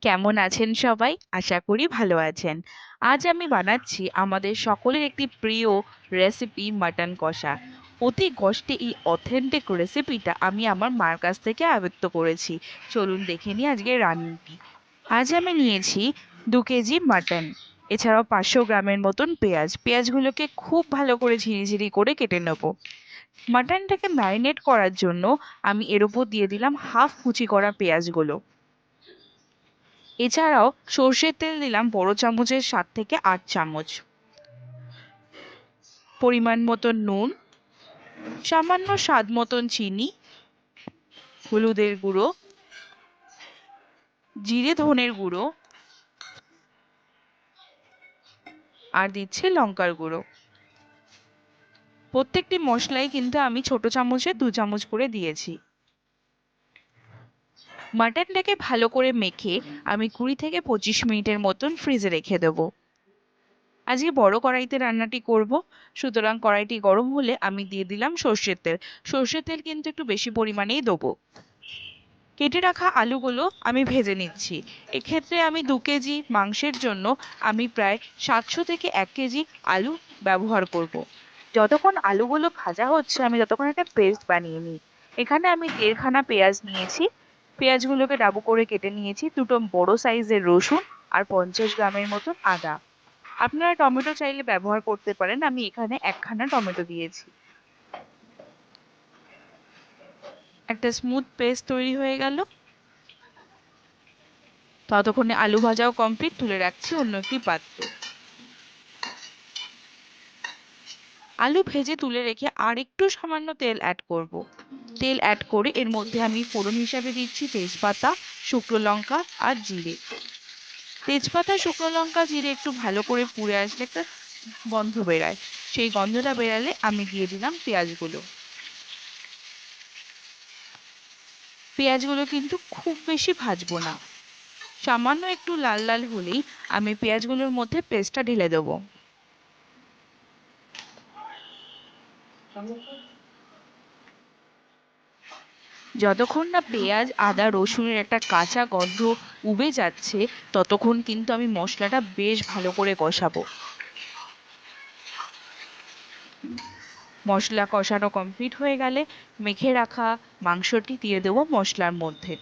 কেমন আছেন সবাই? আশা করি ভালো আছেন। আজ আমি বানাচ্ছি আমাদের সকলের একটি প্রিয় রেসিপি মাটন কষা। অতি কষ্টে এই অথেন্টিক রেসিপিটা আমি আমার মার কাছ থেকে আয়ত্ত করেছি। চলুন দেখে নিই আজকের রান্নাটি। আজ আমি নিয়েছি 2 কেজি মাটন, এছাড়াও 500 গ্রামের মতন পেঁয়াজ। পেঁয়াজগুলোকে খুব ভালো করে ঝিরিঝিরি করে কেটে নেব। মাটনটাকে ম্যারিনেট করার জন্য আমি এর উপর দিয়ে দিলাম হাফ কুচি করা পেঁয়াজগুলো। এছাড়াও সর্ষের তেল দিলাম বড় চামচের 7 থেকে 8 চামচ। পরিমাণ মতন নুন, সামান্য স্বাদ মতন চিনি, হলুদের গুঁড়ো, জিরে ধনের গুঁড়ো, আর দিচ্ছে লঙ্কার গুঁড়ো। প্রত্যেকটি মশলাই কিন্তু আমি ছোট চামচে 2 চামচ করে দিয়েছি। মাটনটাকে ভালো করে মেখে আমি 20 থেকে 25 মিনিটের মতন ফ্রিজে রেখে দেবো। আজকে বড় কড়াইতে রান্নাটি করব, সুতরাং কড়াইটি গরম হলে আমি দিয়ে দিলাম সর্ষের তেল। সর্ষের তেল কিন্তু একটু বেশি পরিমাণেই দেবো। কেটে রাখা আলুগুলো আমি ভেজে নিচ্ছি। এক্ষেত্রে আমি 2 কেজি মাংসের জন্য আমি প্রায় 700 থেকে 1 কেজি আলু ব্যবহার করব। যতক্ষণ আলুগুলো ভাজা হচ্ছে আমি ততক্ষণ একটা পেস্ট বানিয়ে নিই। এখানে আমি 1.5খানা পেঁয়াজ নিয়েছি। পেঁয়াজগুলোকে ডাবু করে কেটে নিয়েছি। 2টো বড় সাইজের রসুন আর 50 গ্রামের মতন আদা। আপনারা টমেটো চাইলে ব্যবহার করতে পারেন, আমি এখানে 1খানা টমেটো দিয়েছি। একটা স্মুথ পেস্ট তৈরি হয়ে গেল। ততক্ষণে আলু ভাজাও কমপ্লিট, তুলে রাখছি অন্য একটি পাত্রে। আলু ভেজে তুলে রেখে আর একটু সামান্য তেল অ্যাড করব। তেল অ্যাড করে এর মধ্যে আমি ফোড়ন হিসাবে দিচ্ছি তেজপাতা, শুকনো লঙ্কা আর জিরে। তেজপাতা, শুকনো লঙ্কা, জিরে একটু ভালো করে পুড়ে আসলে একটা গন্ধ বেরায়। সেই গন্ধটা বেরালে আমি দিয়ে দিলাম পেঁয়াজগুলো। পেঁয়াজগুলো কিন্তু খুব বেশি ভাজবো না, সামান্য একটু লাল লাল হলেই আমি পেঁয়াজগুলোর মধ্যে পেস্টটা ঢেলে দেবো। যতক্ষণ না পেঁয়াজ, আদা, রসুনের একটা কাঁচা গন্ধ উবে যাচ্ছে, ততক্ষণ কিন্তু আমি মশলাটা বেশ ভালো করে কষাবো। মশলা কষানো কমপ্লিট হয়ে গেলে মেখে রাখা মাংসটি দিয়ে দেবো মশলার মধ্যে।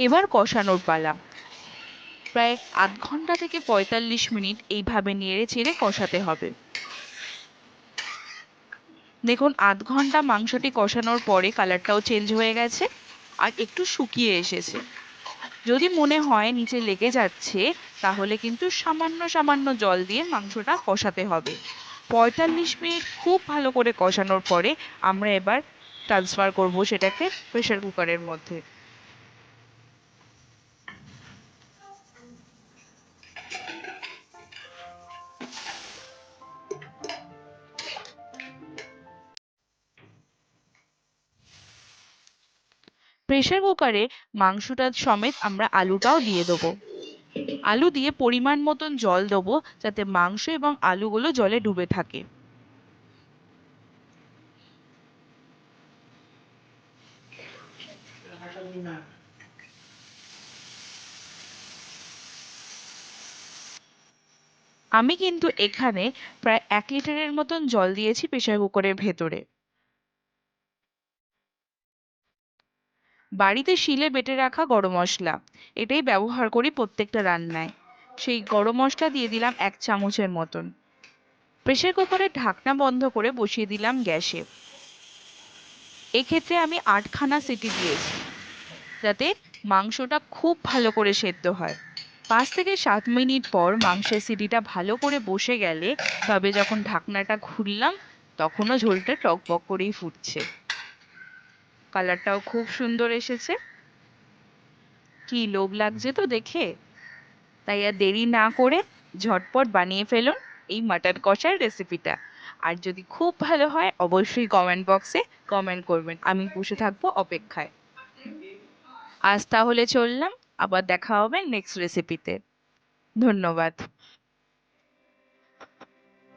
এবার কষানোর পালা। প্রায় আধ ঘন্টা থেকে 45 মিনিট এইভাবে নেড়ে চেড়ে কষাতে হবে। দেখুন, আধ ঘন্টা মাংসটি কষানোর পরে কালারটাও চেঞ্জ হয়ে গেছে আর একটু শুকিয়ে এসেছে। যদি মনে হয় নিচে লেগে যাচ্ছে, তাহলে কিন্তু সামান্য সামান্য জল দিয়ে মাংসটা কষাতে হবে। 45 মিনিট খুব ভালো করে কষানোর পরে আমরা এবার ট্রান্সফার করব সেটাকে প্রেসার কুকারের মধ্যে। প্রেসার কুকারে মাংসটা সমেত আমরা আলুটাও দিয়ে দেবো। আলু দিয়ে পরিমাণ মতন জল দেবো, যাতে মাংস এবং আলুগুলো জলে ডুবে থাকে। আমি কিন্তু এখানে প্রায় 1 লিটারের মতন জল দিয়েছি প্রেসার কুকারের ভেতরে। বাড়িতে শিলে বেটে রাখা গরম মশলা, এটাই ব্যবহার করি প্রত্যেকটা রান্নায়। সেই গরম মশলা দিয়ে দিলাম 1 চামচের মতন। প্রেসার কুকারের ঢাকনা বন্ধ করে বসিয়ে দিলাম গ্যাসে। এক্ষেত্রে আমি 8খানা সিটি দিয়েছি, যাতে মাংসটা খুব ভালো করে সেদ্ধ হয়। 5 থেকে 7 মিনিট পর মাংসের সিটিটা ভালো করে বসে গেলে, তবে যখন ঢাকনাটা খুললাম, তখনও ঝোলটা টকবক করেই ফুটছে। কালারটাও খুব সুন্দর এসেছে। কি লোভ লাগছে তো দেখে! তাই আর দেরি না করে ঝটপট বানিয়ে ফেলুন এই মাটন কষার রেসিপিটা। আর যদি খুব ভালো হয় অবশ্যই কমেন্ট বক্সে কমেন্ট করবেন, আমি বসে থাকবো অপেক্ষায়। আজ তাহলে চললাম, আবার দেখা হবে নেক্সট রেসিপিতে। ধন্যবাদ।